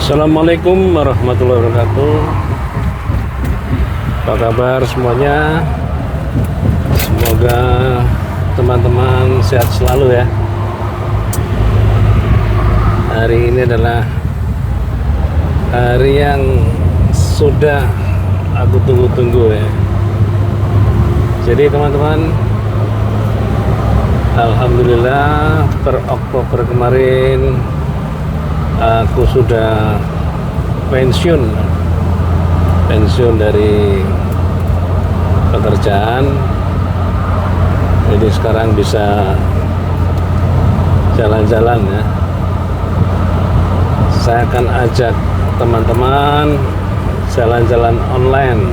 Assalamualaikum warahmatullahi wabarakatuh. Apa kabar semuanya? Semoga teman-teman sehat selalu ya. Hari ini adalah hari yang sudah aku tunggu-tunggu ya. Jadi teman-teman, alhamdulillah per Oktober kemarin aku sudah pensiun dari pekerjaan. Jadi sekarang bisa jalan-jalan ya. Saya akan ajak teman-teman jalan-jalan online.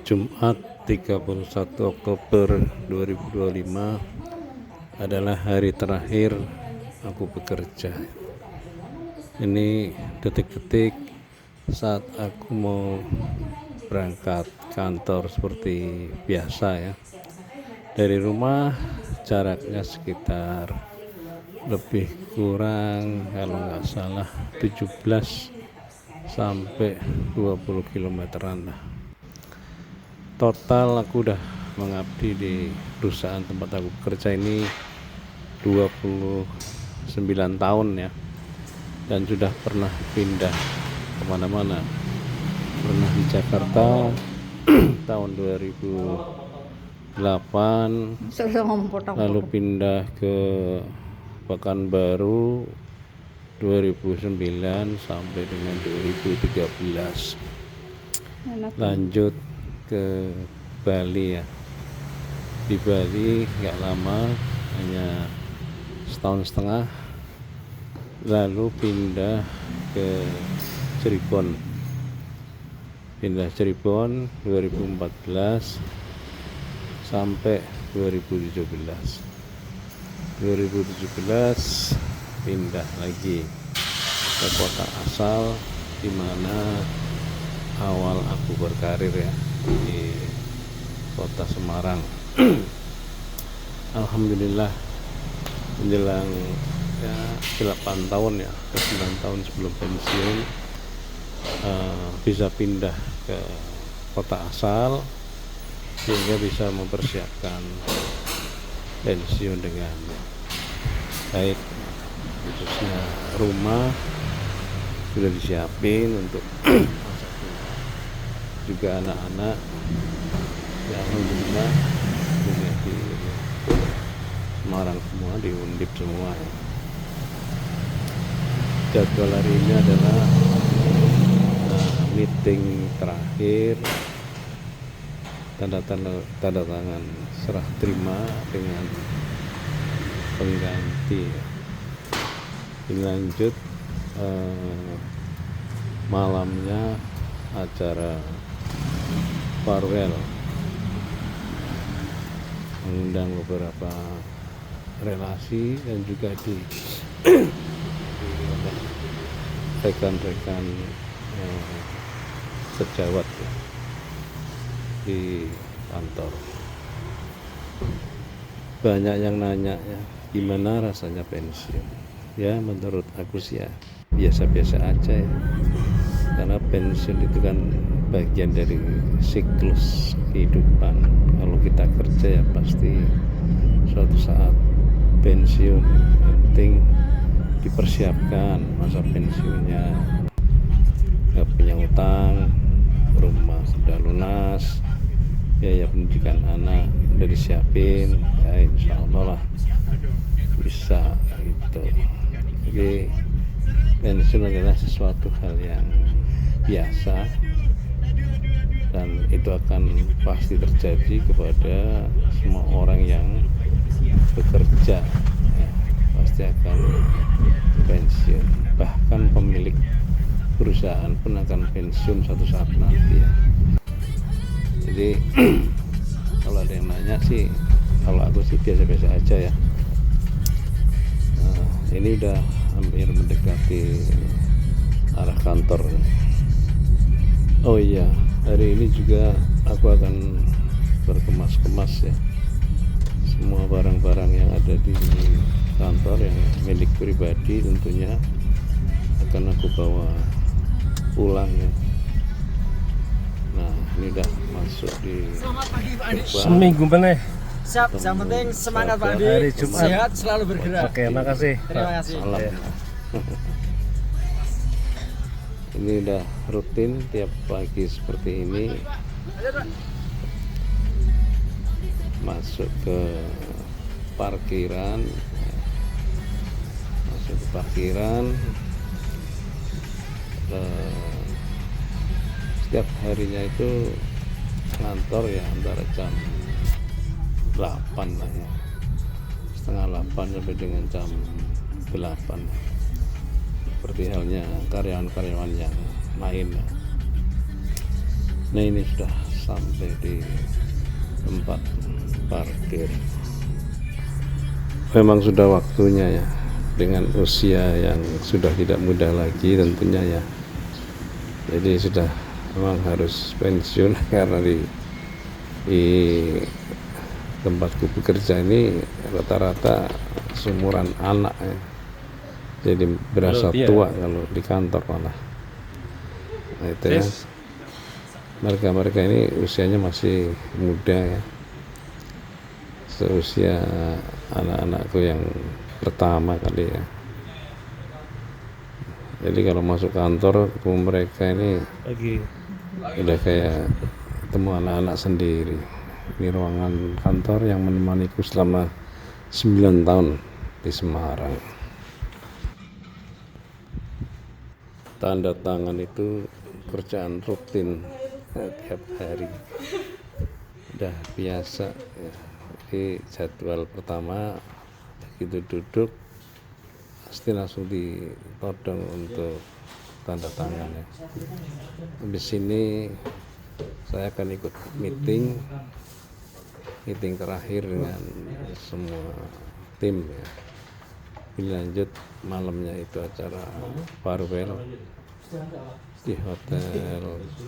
Jumat 31 Oktober 2025 adalah hari terakhir aku bekerja. Ini detik-detik saat aku mau berangkat kantor seperti biasa ya. Dari rumah jaraknya sekitar lebih kurang kalau nggak salah 17 sampai 20 kilometeran lah. Total aku udah mengabdi di perusahaan tempat aku bekerja ini 29 tahun ya, dan sudah pernah pindah kemana-mana. Pernah di Jakarta tahun 2008, lalu pindah ke Pekanbaru 2009 sampai dengan 2013, lanjut ke Bali ya. Di Bali nggak lama, hanya setahun setengah, lalu pindah ke Cirebon 2014 sampai 2017 pindah lagi ke kota asal di mana awal aku berkarir ya, di kota Semarang. Alhamdulillah menjelang ya 8 tahun ya, 9 tahun sebelum pensiun, bisa pindah ke kota asal sehingga bisa mempersiapkan pensiun dengan baik. Khususnya rumah sudah disiapin untuk juga anak-anak ya, alhamdulillah sudah di Semarang semua, di Undip semua. Jadwal hari ini adalah meeting terakhir, tanda tangan serah terima dengan pengganti. Lanjut malamnya acara farewell, mengundang beberapa relasi dan juga di rekan-rekan sejawat ya, di kantor. Banyak yang nanya ya, gimana rasanya pensiun? Ya menurut aku sih ya biasa-biasa aja ya, karena pensiun itu kan bagian dari siklus kehidupan. Kalau kita kerja ya pasti suatu saat pensiun. Yang penting dipersiapkan masa pensiunnya, nggak punya utang, rumah sudah lunas, biaya pendidikan anak udah disiapin ya, insya Allah lah bisa gitu. Jadi pensiun adalah sesuatu hal yang biasa dan itu akan pasti terjadi kepada semua orang yang bekerja ya, pasti akan pensiun. Bahkan pemilik perusahaan pun akan pensiun suatu saat nanti ya. Jadi kalau ada yang nanya sih, kalau aku sih biasa-biasa aja ya. Ini udah hampir mendekati arah kantor. Oh iya, hari ini juga aku akan berkemas-kemas ya, semua barang-barang yang ada di kantor yang milik pribadi tentunya akan aku bawa pulang ya. Nah ini udah masuk di Selamat pagi Pak Andi. Seminggu meneh. Siap, yang penting semangat Pak Andi. Hari Jumat. Sehat selalu bergerak. Oke, makasih. Terima kasih. salam. Ini udah rutin tiap pagi seperti ini, masuk ke parkiran, setiap harinya itu kantor ya antara jam 8 lah ya, setengah 8 sampai dengan jam 8, seperti halnya karyawan-karyawan yang lain. Nah ini sudah sampai di tempat parkir. Memang sudah waktunya ya, dengan usia yang sudah tidak muda lagi tentunya ya, jadi sudah memang harus pensiun karena di tempatku bekerja ini rata-rata seumuran anak ya, jadi berasa tua kalau di kantor malah. Nah, itu ya, mereka ini usianya masih muda ya, seusia anak-anakku yang pertama kali ya. Jadi kalau masuk kantor mereka ini udah kayak ketemu anak-anak sendiri. Ini ruangan kantor yang menemaniku selama 9 tahun di Semarang. Tanda tangan itu kerjaan rutin tiap hari, udah biasa ya. Jadi jadwal pertama begitu duduk pasti langsung ditodong untuk tanda tangan ya. Habis ini saya akan ikut meeting terakhir dengan semua tim ya. Dilanjut malamnya itu acara farewell di Hotel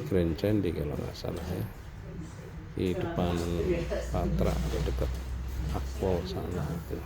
Grand Candi kalau nggak salah ya, di depan Patra dekat Akpol sana itu.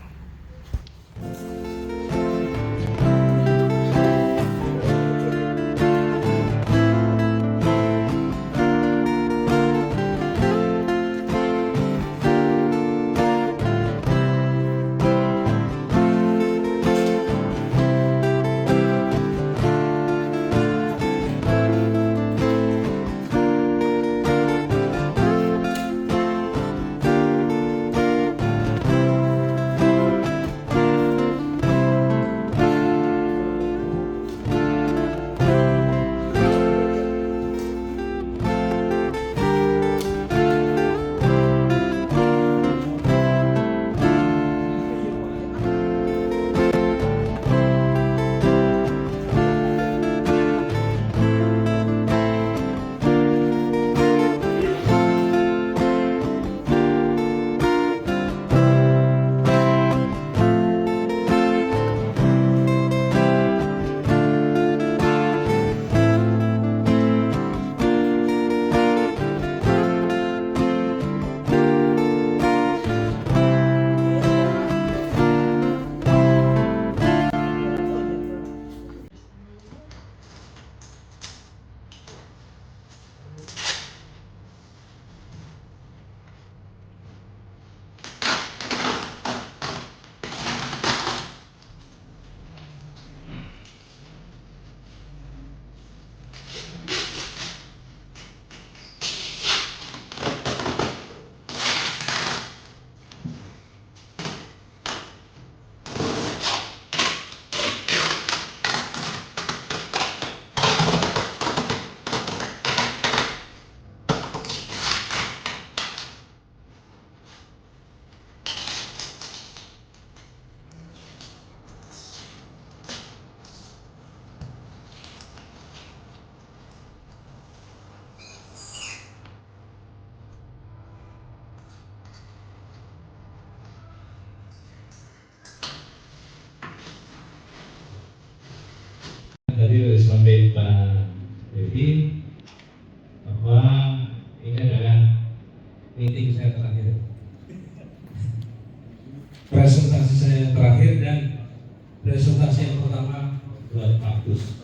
presentasi yang pertama buat Pak Gus.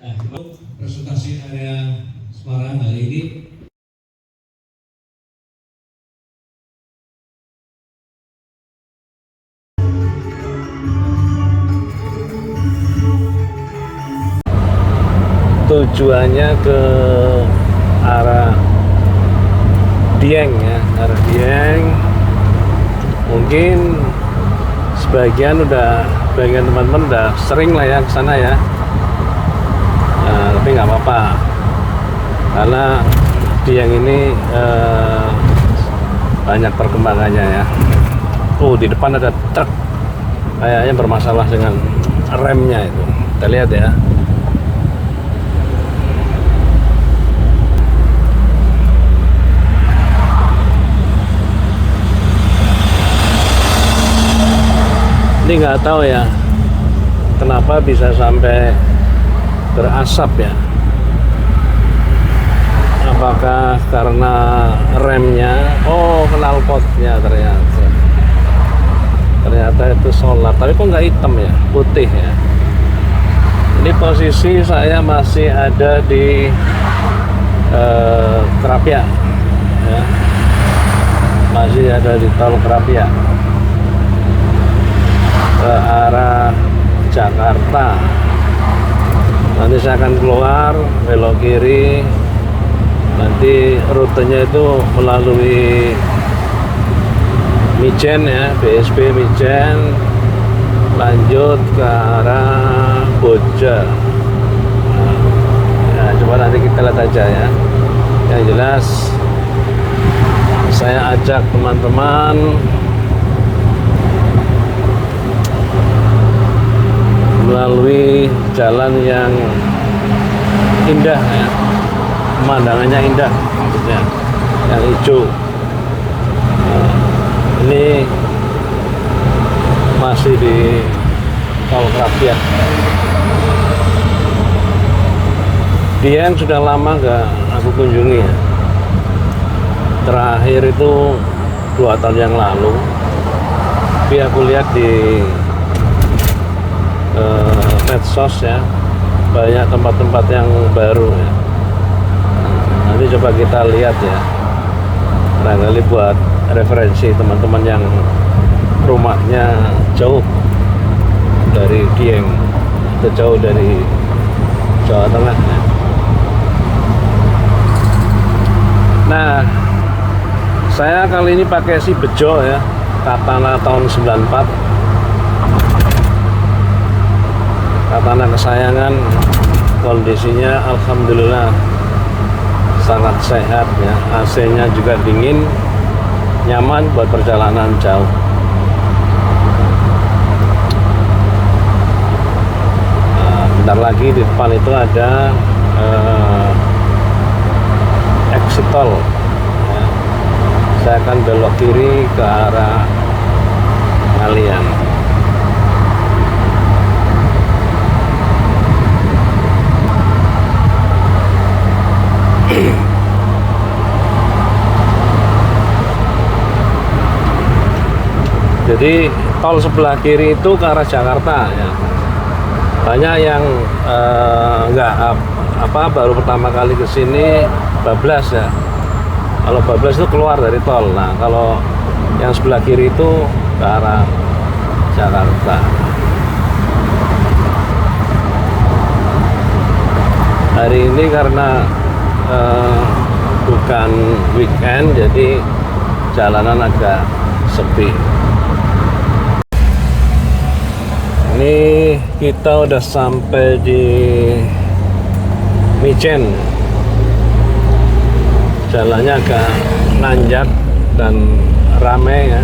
Nah, presentasi area Semarang hari ini tujuannya ke arah Dieng ya, arah Dieng. Mungkin sebagian teman-teman udah sering lah ya ke sana ya. Nah, tapi nggak apa-apa karena Dieng ini banyak perkembangannya ya. Di depan ada truk kayaknya bermasalah dengan remnya itu. Kita lihat ya. Ini nggak tahu ya kenapa bisa sampai berasap ya. Apakah karena remnya? Knalpotnya ternyata itu solar, tapi kok nggak hitam ya, putih ya. Ini posisi saya masih ada di Kerapia ya. Masih ada di tol Kerapia ke arah Jakarta. Nanti saya akan keluar belok kiri, nanti rutenya itu melalui Mijen ya, BSP Mijen, lanjut ke arah Boja. Nah, coba nanti kita lihat aja ya. Yang jelas saya ajak teman-teman melalui jalan yang indah ya, pemandangannya indah maksudnya, yang hijau. Nah, ini masih di tol Kerapia. Dieng sudah lama nggak aku kunjungi ya. Terakhir itu 2 tahun yang lalu. Tapi aku lihat di medsos ya, banyak tempat-tempat yang baru ya. Nanti coba kita lihat ya, barangkali buat referensi teman-teman yang rumahnya jauh dari Dieng atau jauh dari Jawa Tengah ya. Nah, saya kali ini pakai si Bejo ya, Katana tahun 94, Katana kesayangan. Kondisinya alhamdulillah sangat sehat ya, AC-nya juga dingin, nyaman buat perjalanan jauh. Bentar lagi di depan itu ada exit tol ya. Saya akan belok kiri ke arah Ngalian. Jadi tol sebelah kiri itu ke arah Jakarta ya. Banyak yang baru pertama kali ke sini bablas ya. Kalau bablas itu keluar dari tol. Nah, kalau yang sebelah kiri itu ke arah Jakarta. Hari ini karena bukan weekend, jadi jalanan agak sepi. Ini kita udah sampai di Mijen. Jalannya agak nanjak dan ramai ya,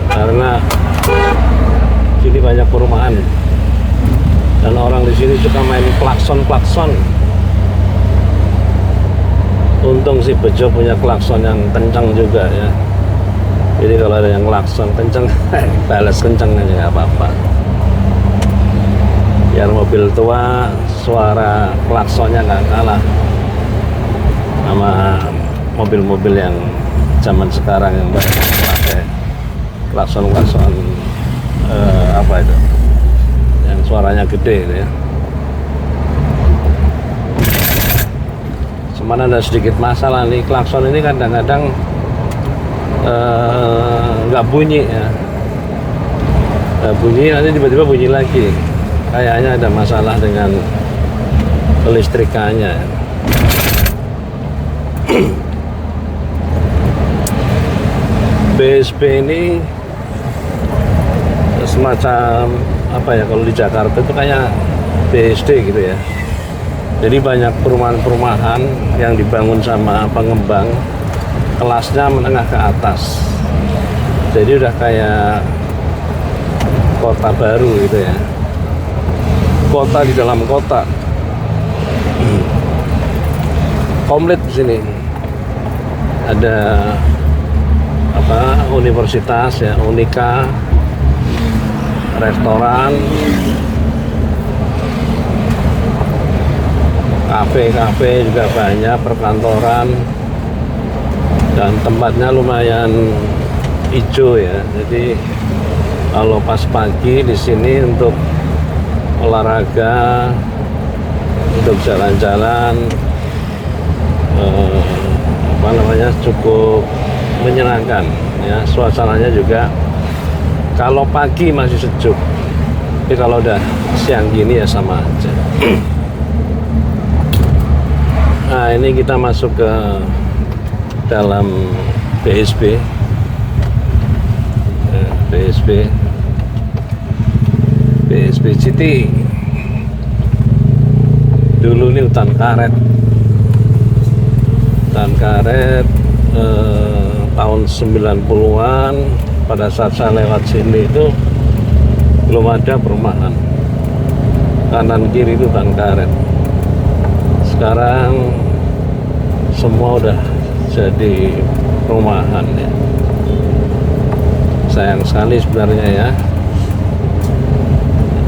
karena sini banyak perumahan dan orang di sini suka main klakson. Untung si Bejo punya klakson yang kencang juga ya. Jadi kalau ada yang klakson kencang, balas kencang aja nggak apa-apa. Biar mobil tua, suara klaksonnya nggak kalah sama mobil-mobil yang zaman sekarang yang banyak pakai klakson apa itu yang suaranya gede itu ya. Cuman ada sedikit masalah nih, klakson ini kadang-kadang nggak bunyi ya, nggak bunyi, nanti tiba-tiba bunyi lagi. Kayaknya ada masalah dengan kelistrikannya. BSB ini semacam apa ya, kalau di Jakarta itu kayak BSD gitu ya. Jadi banyak perumahan-perumahan yang dibangun sama pengembang, kelasnya menengah ke atas. Jadi udah kayak kota baru gitu ya, kota di dalam kota. Komplit di sini ada apa, universitas ya, Unika, restoran, kafe juga banyak, perkantoran, dan tempatnya lumayan hijau ya. Jadi kalau pas pagi di sini untuk olahraga, untuk jalan-jalan, apa namanya, cukup menyenangkan ya. Suasananya juga kalau pagi masih sejuk, tapi kalau udah siang gini ya sama aja. Nah, ini kita masuk ke dalam BSB. BSB City. Dulu ini hutan karet. Tahun 90-an, pada saat saya lewat sini itu belum ada perumahan. Kanan kiri itu hutan karet. Sekarang semua udah jadi perumahan ya. Sayang sekali sebenarnya ya,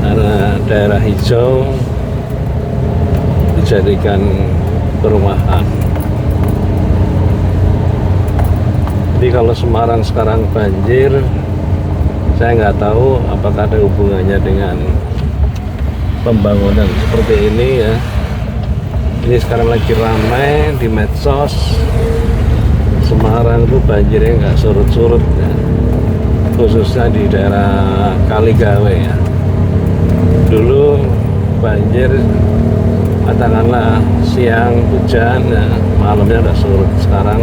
karena daerah hijau dijadikan perumahan. Jadi kalau Semarang sekarang banjir, saya nggak tahu apakah ada hubungannya dengan pembangunan seperti ini ya. Ini sekarang lagi ramai di medsos, Semarang itu banjirnya nggak surut-surut ya, khususnya di daerah Kaligawe ya. Dulu banjir katakanlah siang hujan ya, malamnya udah surut. Sekarang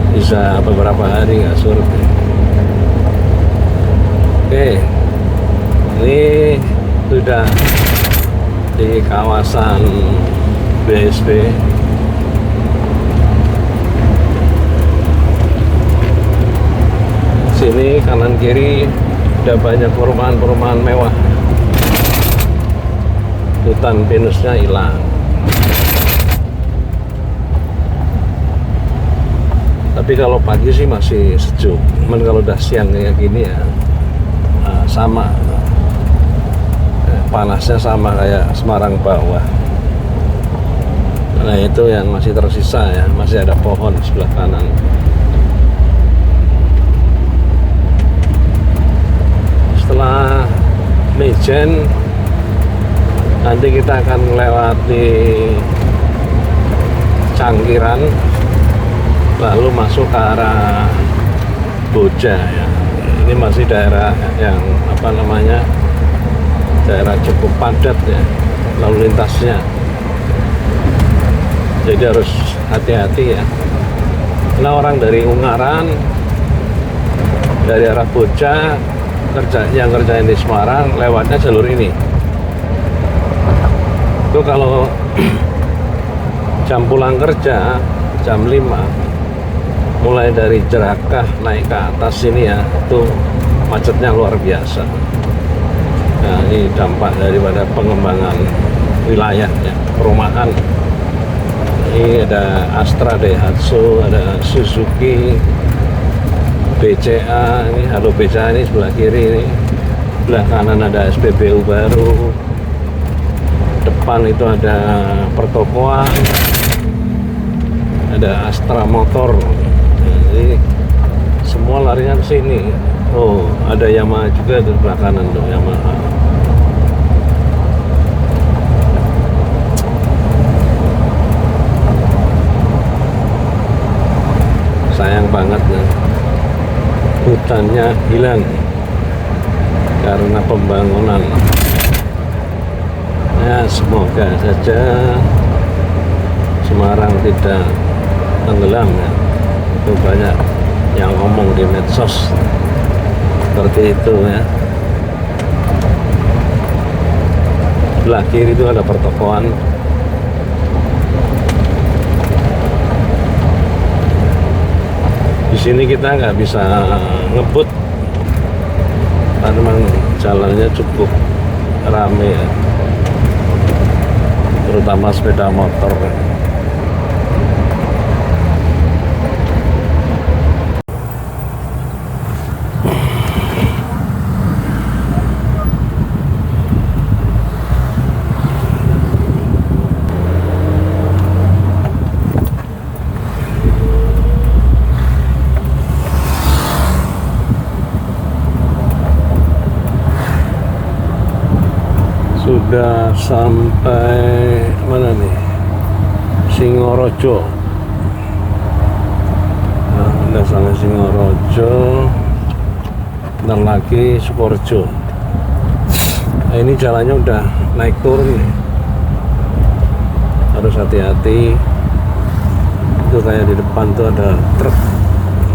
bisa beberapa hari nggak surut ya. Oke, ini sudah di kawasan BSB. Sini kanan kiri udah banyak perumahan-perumahan mewah. Hutan pinusnya hilang. Tapi kalau pagi sih masih sejuk. Cuman kalau udah siang kayak gini ya, sama panasnya sama kayak Semarang bawah. Nah itu yang masih tersisa ya, masih ada pohon di sebelah kanan. Setelah Mejen, nanti kita akan melewati Cangkiran, lalu masuk ke arah Boja ya. Ini masih daerah yang apa namanya, daerah cukup padat ya lalu lintasnya. Jadi harus hati-hati ya. Karena orang dari Ungaran, dari arah Boja, yang kerjain di Semarang lewatnya jalur ini. Itu kalau jam pulang kerja jam 5, mulai dari Jerakah naik ke atas sini ya, itu macetnya luar biasa. Nah ini dampak daripada pengembangan wilayah ya, perumahan. Ini ada Astra Daihatsu, ada Suzuki, BCA, ini Halo BCA ini sebelah kiri ini. Sebelah kanan ada SPBU baru. Depan itu ada pertokoan, ada Astra Motor. Jadi semua larinya ke sini. Oh, ada Yamaha juga di sebelah kanan tuh, Yamaha. Sayang banget ya, hutannya hilang karena pembangunan. Ya, semoga saja Semarang tidak tenggelam ya. Itu banyak yang ngomong di medsos seperti itu ya. Sebelah kiri itu ada pertokoan. Di sini kita nggak bisa ngebut karena memang jalannya cukup rame ya, terutama sepeda motor. Sudah sampai mana nih? Singorojo. Nah, udah sampai Singorojo. Bentar lagi Sukorejo. Nah, ini jalannya udah naik turun nih. Harus hati-hati. Itu kayak di depan tuh ada truk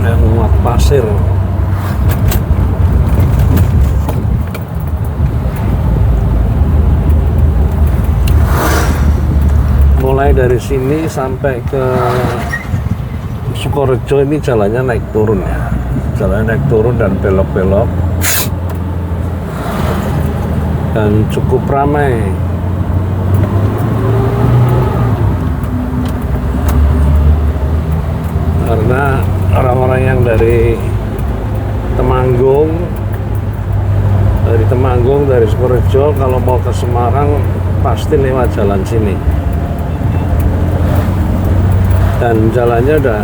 yang muat pasir. Mulai dari sini sampai ke Sukorejo ini jalannya naik turun ya, jalannya naik turun dan belok-belok dan cukup ramai. Karena orang-orang yang dari Temanggung, dari Sukorejo kalau mau ke Semarang pasti lewat jalan sini. Dan jalannya udah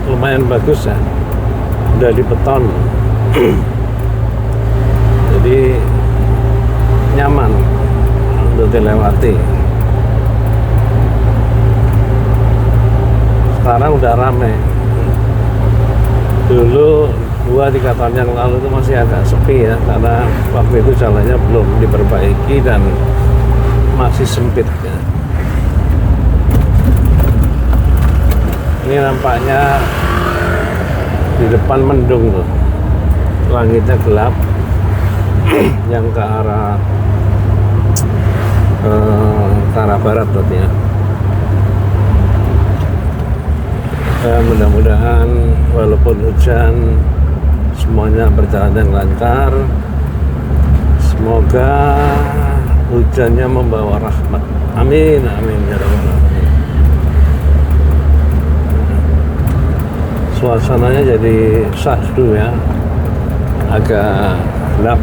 lumayan bagus ya, udah dibeton. Jadi nyaman untuk dilewati. Sekarang udah rame. Dulu 2-3 tahun yang lalu itu masih agak sepi ya, karena waktu itu jalannya belum diperbaiki dan masih sempit ya. Ini nampaknya di depan mendung tuh, langitnya gelap. Yang ke arah barat berarti ya. Mudah-mudahan walaupun hujan semuanya berjalan dengan lancar. Semoga hujannya membawa rahmat. Amin, amin ya rabbal alamin. Suasananya jadi syahdu ya, agak gelap.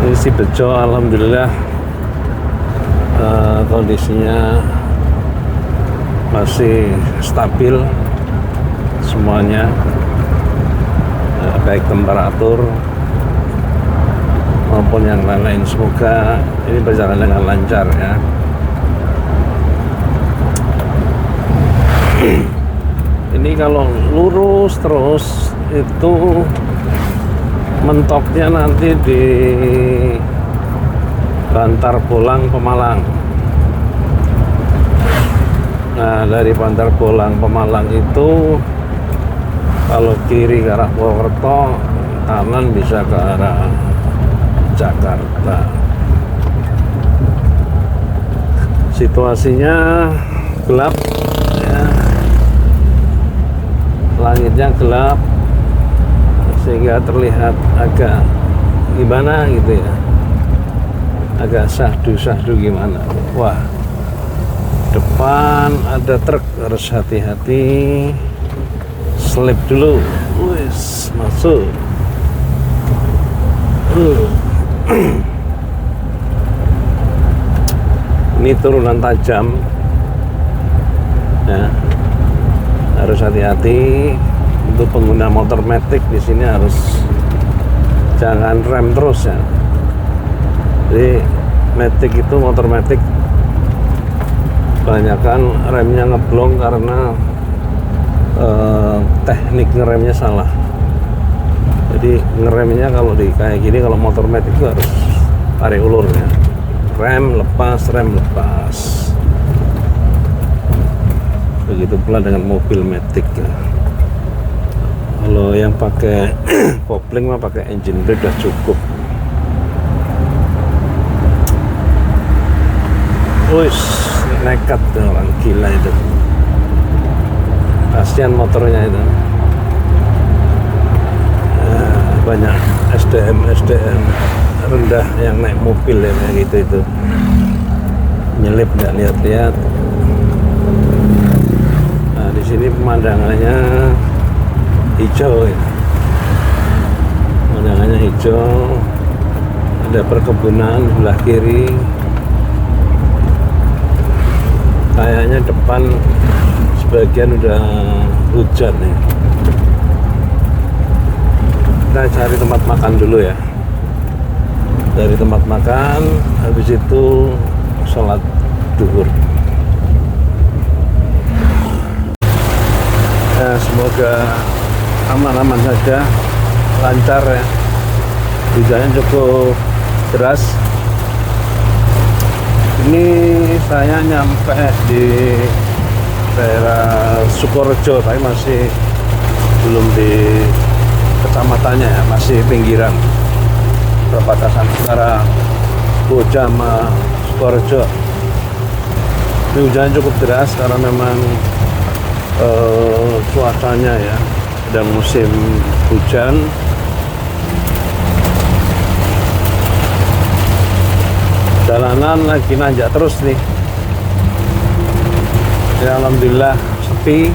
Ini si Bejo alhamdulillah kondisinya masih stabil semuanya, baik temperatur maupun yang lain-lain. Semoga ini berjalan dengan lancar ya. Ini kalau lurus terus itu mentoknya nanti di Bantar Bolang Pemalang. Nah, dari Bantar Bolang Pemalang itu kalau kiri ke arah Purwokerto, kanan bisa ke arah Jakarta. Situasinya gelap ya. Langitnya gelap sehingga terlihat agak gimana gitu ya, agak syahdu gimana. Wah, depan ada truk, harus hati-hati, slip dulu. Wis, masuk. Ini turunan tajam ya. Harus hati-hati untuk pengguna motor matic di sini, harus jangan rem terus ya. Jadi matic itu, motor matic kebanyakan remnya ngeblong karena teknik ngeremnya salah. Jadi ngeremnya kalau di kayak gini, kalau motor matic itu harus tarik ulur ya. Rem lepas. Begitu pula dengan mobil matic ya. Kalau yang pakai kopling mah pakai engine brake udah cukup. Wih, nekat tuh orang gila itu. Kasihan motornya itu. Banyak SDM rendah yang naik mobil ya, kayak gitu itu. Nyelip nggak lihat-lihat. Nah, di sini pemandangannya hijau ya. Pemandangannya hijau, ada perkebunan sebelah kiri. Kayaknya depan sebagian udah hujan ya. Kita cari tempat makan dulu ya. Dari tempat makan, habis itu sholat duhur. Ya, semoga aman-aman saja, lancar ya. Hujannya cukup deras. Ini saya nyampe di daerah Sukorejo, tapi masih belum di kecamatannya ya, masih pinggiran perbatasan antara Boja sama Sukorejo. Ini hujan cukup deras karena memang cuacanya ya sedang musim hujan. Jalanan lagi nanjak terus nih ya, alhamdulillah sepi.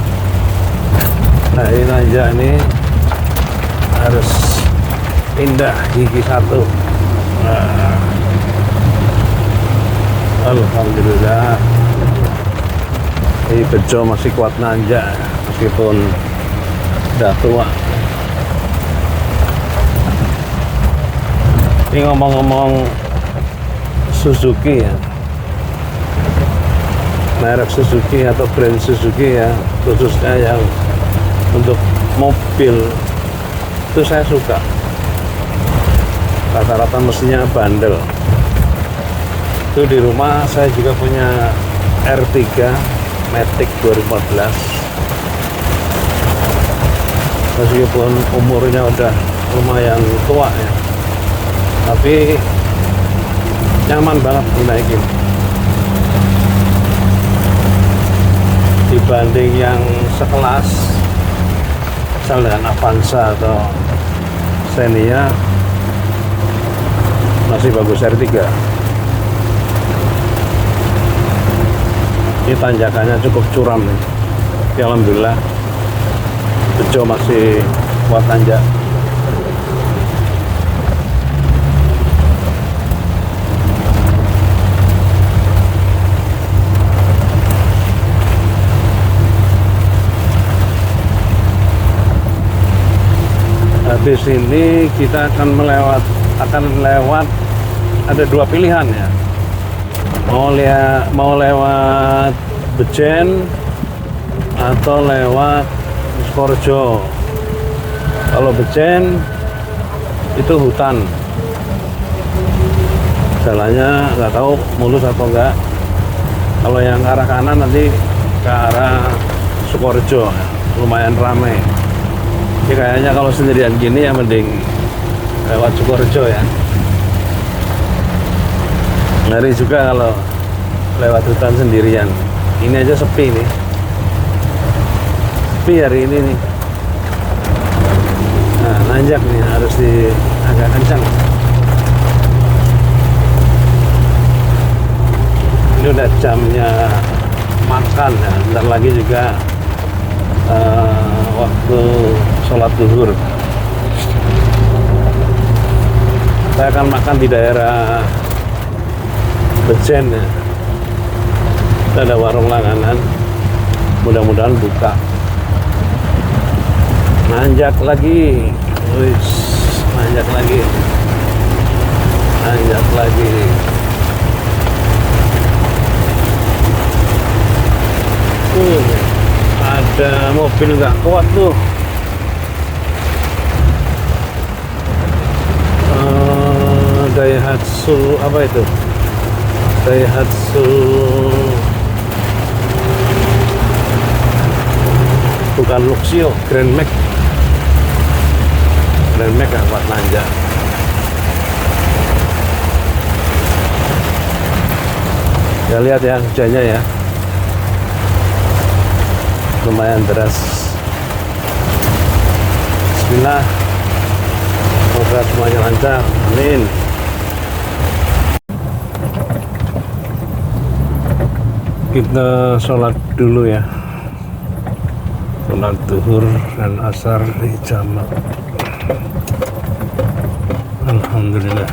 Nah, ini nanjak ini harus pindah gigi satu. Nah, alhamdulillah ini bejo masih kuat nanjak meskipun udah tua. Ini ngomong-ngomong Suzuki ya, merek Suzuki atau brand Suzuki ya, khususnya yang untuk mobil itu saya suka. Rata-rata mesinnya bandel. Itu di rumah saya juga punya R3 Matic 2014. Meskipun umurnya udah lumayan tua ya, tapi nyaman banget naikin. Dibanding yang sekelas, misal dengan Avanza atau Xenia, masih bagus R3. Ini tanjakannya cukup curam nih. Ya, alhamdulillah bejo masih kuat tanjak. Habis ini kita akan lewat ada dua pilihan ya. Mau lewat Bejen atau lewat Sukorejo. Kalau Bejen itu hutan, jalannya nggak tahu mulus atau enggak. Kalau yang ke arah kanan nanti ke arah Sukorejo, lumayan ramai. Jadi kayaknya kalau sendirian gini ya mending lewat Sukorejo ya. Ngeri juga kalau lewat hutan sendirian. Ini aja sepi nih. Sepi hari ini nih. Nah, nanjak nih, harus agak kencang. Ini udah jamnya makan ya. Bentar lagi juga waktu sholat zuhur. Saya akan makan di daerah Bejen ya. Ada warung langganan. mudah-mudahan buka. Nanjak lagi, wis, nanjak lagi, nanjak lagi. Ada mobil nggak kuat tuh. Daihatsu apa itu? Daihatsu bukan Luxio, Grand Max. Grand Max nggak kuat nanjak. Ya lihat ya hujannya ya, lumayan deras. Bismillah, semoga semuanya lancar, amin. Kita sholat dulu ya, sholat zuhur dan asar di jamak. Alhamdulillah.